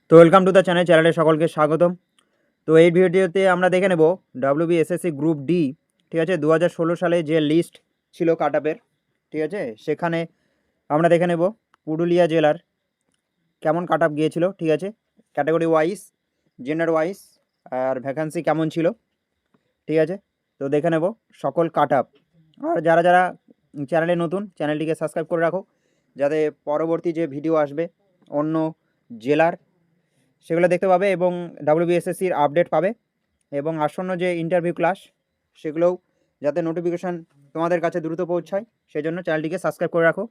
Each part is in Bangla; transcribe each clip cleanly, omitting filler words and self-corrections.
তো ওয়েলকাম টু দ্য চ্যানেলে সকলকে স্বাগতম। তো এই ভিডিওতে আমরা দেখে নেব WBSSC গ্রুপ ডি, ঠিক আছে, 2016 সালে যে লিস্ট ছিল কাটআপের, ঠিক আছে, সেখানে আমরা দেখে নেব পুরুলিয়া জেলার কেমন কাটআপ গিয়েছিল, ঠিক আছে, ক্যাটাগরি ওয়াইজ, জেন্ডার ওয়াইজ, আর ভ্যাকান্সি কেমন ছিল, ঠিক আছে। তো দেখে নেব সকল কাটআপ। আর যারা যারা চ্যানেলে নতুন, চ্যানেলটিকে সাবস্ক্রাইব করে রাখো, যাতে পরবর্তী যে ভিডিও আসবে অন্য জেলার সেগুলো দেখতে পাবে এবং WBSSCর আপডেট পাবে, এবং আসন্ন যে ইন্টারভিউ ক্লাস সেগুলোও যাতে নোটিফিকেশান তোমাদের কাছে দ্রুত পৌঁছায় সেজন্য চ্যানেলটিকে সাবস্ক্রাইব করে রাখো।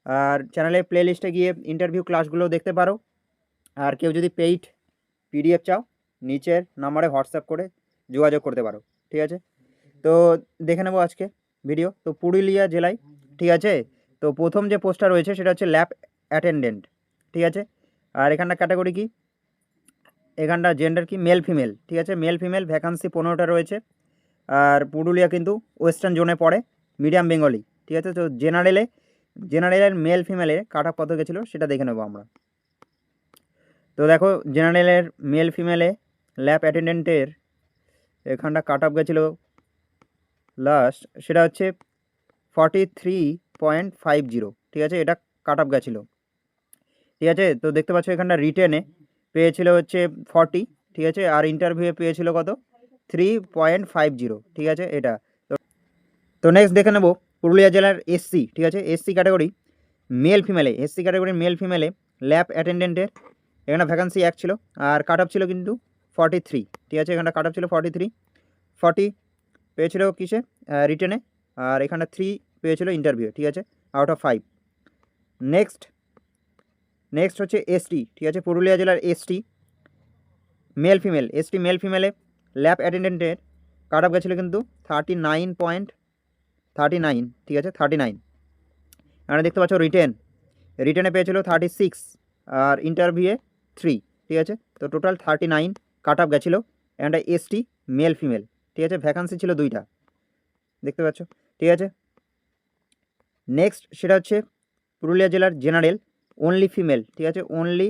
আর চ্যানেলের প্লে লিস্টে গিয়ে ইন্টারভিউ ক্লাসগুলোও দেখতে পারো। আর কেউ যদি পেইড PDF চাও, নিচের নাম্বারে হোয়াটসঅ্যাপ করে যোগাযোগ করতে পারো, ঠিক আছে। তো দেখে নেবো আজকে ভিডিও। তো পুরুলিয়া জেলায়, ঠিক আছে, তো প্রথম যে পোস্টটা রয়েছে সেটা হচ্ছে ল্যাব অ্যাটেন্ডেন্ট, ঠিক আছে। আর এখানটা ক্যাটাগরি কি, এখানটা জেন্ডার কি, মেল ফিমেল, ঠিক আছে, মেল ফিমেল, ভ্যাকান্সি 15টা রয়েছে। আর পুরুলিয়া কিন্তু ওয়েস্টার্ন জোনে পড়ে, মিডিয়াম বেঙ্গলি, ঠিক আছে। তো জেনারেলের মেল ফিমেলের কাট অফ কত গেছিলো সেটা দেখে নেবো আমরা। তো দেখো জেনারেলের মেল ফিমেলে ল্যাব অ্যাটেন্ডেন্টের এখানটা কাট অফ গেছিলো লাস্ট, সেটা হচ্ছে 43.50, ঠিক আছে, এটা কাট অফ গেছিলো, ঠিক আছে। তো দেখতে পাচ্ছ এখানটা রিটেনে পেয়েছিল হচ্ছে 40, ঠিক আছে, আর ইন্টারভিউয়ে পেয়েছিল কত, 3.50, ঠিক আছে এটা। তো নেক্সট দেখে নেব পুরুলিয়া জেলার SC, ঠিক আছে, SC ক্যাটাগরি মেল ফিমেলে, SC ক্যাটাগরির মেল ফিমেলে ল্যাব অ্যাটেন্ডেন্টের এখানে ভ্যাকান্সি 1 ছিল, আর কাট অফ ছিল কিন্তু 43, ঠিক আছে, এখানটা কাট অফ ছিল 40 পেয়েছিল কিসে, রিটেনে, আর এখানে 3 পেয়েছিল ইন্টারভিউ, ঠিক আছে, আউট অফ 5। নেক্সট হচ্ছে ST, ঠিক আছে, পুরুলিয়া জেলার ST male female, ST male ফিমেলে ল্যাব অ্যাটেন্ডেন্টের কাট অফ গেছিলো কিন্তু 39.39, ঠিক আছে, 39। এখানে দেখতে পাচ্ছ রিটেনে পেয়েছিল 36, আর ইন্টারভিউয়ে 3, ঠিক আছে। তো টোটাল 39 কাট অফ গেছিলো। এখানটা ST মেল ফিমেল, ঠিক আছে, ভ্যাকান্সি ছিল 2টা, দেখতে পাচ্ছ, ঠিক আছে। নেক্সট সেটা হচ্ছে পুরুলিয়া জেলার জেনারেল অনলি ফিমেল, ঠিক আছে, অনলি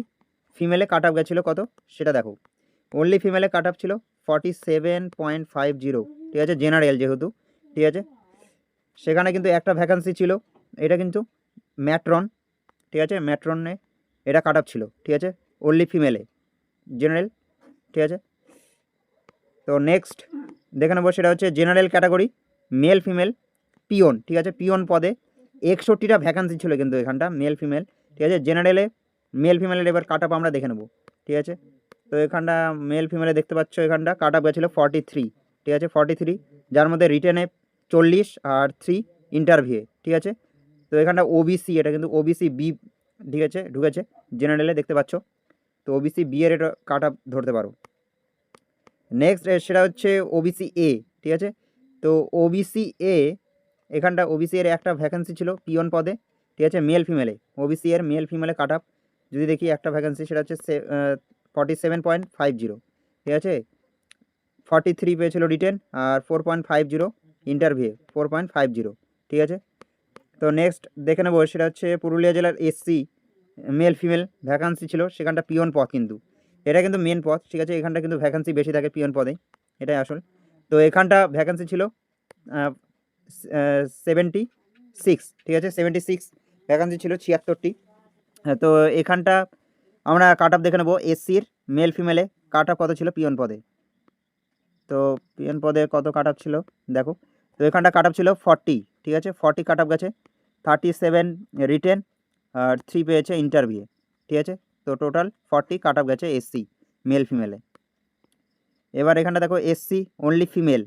ফিমেলে কাট অফ গেছিলো কত সেটা দেখো। অনলি ফিমেলে কাট অফ ছিল 47.50, ঠিক আছে, জেনারেল যেহেতু, ঠিক আছে। সেখানে কিন্তু একটা ভ্যাকান্সি ছিল, এটা কিন্তু ম্যাট্রন, ঠিক আছে, ম্যাট্রনে এটা কাট অফ ছিল, ঠিক আছে, অনলি ফিমেলে জেনারেল, ঠিক আছে। তো নেক্সট দেখে নেবো সেটা হচ্ছে general category male female peon, ঠিক আছে, পিওন পদে 61টা ভ্যাকান্সি ছিল কিন্তু এখানটা মেল ফিমেল, ঠিক আছে। জেনারেলে মেল ফিমেলের এবার কাট অফ আমরা দেখে নেবো, ঠিক আছে। তো এখানটা মেল ফিমেলে দেখতে পাচ্ছ এখানটা কাট অফ গেছিলো 43, ঠিক আছে, 43, যার মধ্যে রিটেনে 40 আর 3 ইন্টারভিউ, ঠিক আছে। তো এখানটা OBC, এটা কিন্তু OBC বি, ঠিক আছে, ঢুকেছে জেনারেলে, দেখতে পাচ্ছ। তো OBC বি এর এটা কাট অফ ধরতে পারো। নেক্সট সেটা হচ্ছে OBC এ, ঠিক আছে। তো OBC এ এখানটা OBC এর একটা ভ্যাকেন্সি ছিল পিওন পদে, ঠিক আছে, মেল ফিমেলে, OBC এর মেল ফিমেলে কাট অফ যদি দেখি একটা ভ্যাকেন্সি সেটা হচ্ছে 47.50, ঠিক আছে। 43 পেয়েছিল রিটেন, আর 4.50 ইন্টারভিউ, 4.50, ঠিক আছে। তো নেক্সট দেখে নেবো সেটা হচ্ছে পুরুলিয়া জেলার SC মেল ফিমেল ভ্যাকান্সি ছিল সেখানটা পিওন পদ, কিন্তু এটা কিন্তু মেন পদ, ঠিক আছে, এখানটা কিন্তু ভ্যাকান্সি বেশি থাকে পিওন পদে, এটাই আসল। তো এখানটা ভ্যাকান্সি ছিল 76, ঠিক আছে, 76 ভ্যাকান্সি ছিল, 76টি। তো এখানটা আমরা কাট অফ দেখে নেবো SCর মেল ফিমেলে কাট অফ কত ছিল পিওন পদে। তো পিওন পদে কত কাট অফ ছিল দেখো। তো এখানটা কাট অফ ছিল 40, ঠিক আছে, 40 কাট অফ গেছে, 37 রিটেন, আর 3 পেয়েছে ইন্টারভিউ, ঠিক আছে। তো টোটাল 40 কাট অফ গেছে SC মেল ফিমেলে। এবার এখানটা দেখো SC অনলি ফিমেল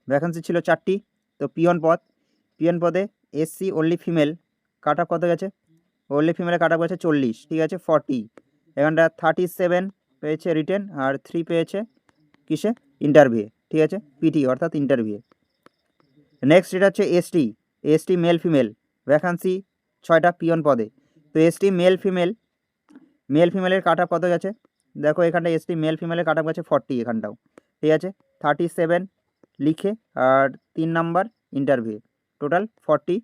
ভ্যাকান্সি ছিল 4টি। তো পিওন পদে SC অনলি ফিমেল কাট অফ কত গেছে, অনলি ফিমেলে কাট অফ গেছে 40, ঠিক আছে, 40। এখানটা 37 পেয়েছে রিটেন, আর 3 পেয়েছে কিসে, ইন্টারভিউ, ঠিক আছে, PT অর্থাৎ ইন্টারভিউ। নেক্সট এটা হচ্ছে ST মেল ফিমেল ভ্যাকান্সি 6টা পিওন পদে। তো ST মেল ফিমেলের কাট অফ কত গেছে দেখো, এখানটা ST মেল ফিমেলের কাট অফ গেছে 40 এখানটাও, ঠিক আছে, 37 লিখে আর 3 নাম্বার ইন্টারভিউ, টোটাল 40,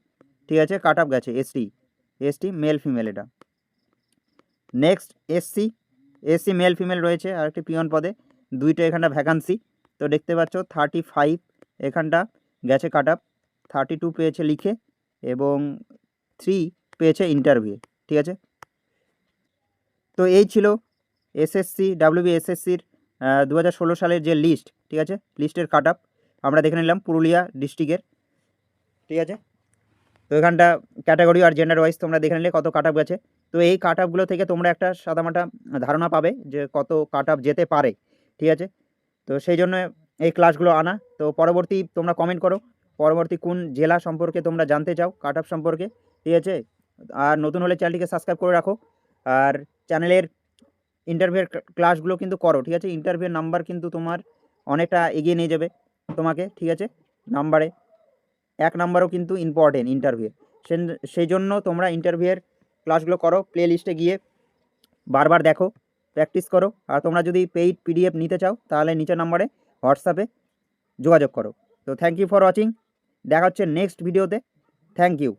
ঠিক আছে, কাট অফ গেছে ST মেল ফিমেল এটা। Next SC SC male female রয়েছে, আর একটি পিয়ন পদে 2টা এখানটা ভ্যাকান্সি। তো দেখতে পাচ্ছ 35 এখানটা গেছে কাট আপ, 32 পেয়েছে লিখে এবং 3 পেয়েছে ইন্টারভিউ। ঠিক আছে, তো এই ছিল এসএসসি WBSSCর 2016 সালের যে লিস্ট। ঠিক আছে, লিস্টের কাট আপ আমরা দেখে নিলাম পুরুলিয়া ডিস্ট্রিক্টের। ঠিক আছে, তো এখানটা ক্যাটাগরি আর জেন্ডার ওয়াইজ তোমরা দেখে নিলে কত কাট আপ গেছে। তো এই কাট আপগুলো থেকে তোমরা একটা সাদামাটা ধারণা পাবে যে কত কাট আপ যেতে পারে। ঠিক আছে, তো সেই জন্য এই ক্লাসগুলো আনা। তো পরবর্তী তোমরা কমেন্ট করো পরবর্তী কোন জেলা সম্পর্কে তোমরা জানতে চাও কাট আপ সম্পর্কে। ঠিক আছে, আর নতুন হলে চ্যানেলটিকে সাবস্ক্রাইব করে রাখো, আর চ্যানেলের ইন্টারভিউর ক্লাসগুলো কিন্তু করো। ঠিক আছে, ইন্টারভিউর নাম্বার কিন্তু তোমার অনেকটা এগিয়ে নিয়ে যাবে তোমাকে। ঠিক আছে, নাম্বারে 1 নাম্বারও কিন্তু ইম্পর্টেন্ট ইন্টারভিউ, সেই জন্য তোমরা ইন্টারভিউয়ের ক্লাসগুলো করো, প্লে লিস্টে গিয়ে বারবার দেখো, প্র্যাকটিস করো। আর তোমরা যদি পেইড PDF নিতে চাও তাহলে নিচের নাম্বারে হোয়াটসঅ্যাপে যোগাযোগ করো। তো থ্যাংক ইউ ফর ওয়াচিং, দেখা হচ্ছে নেক্সট ভিডিওতে। Thank you.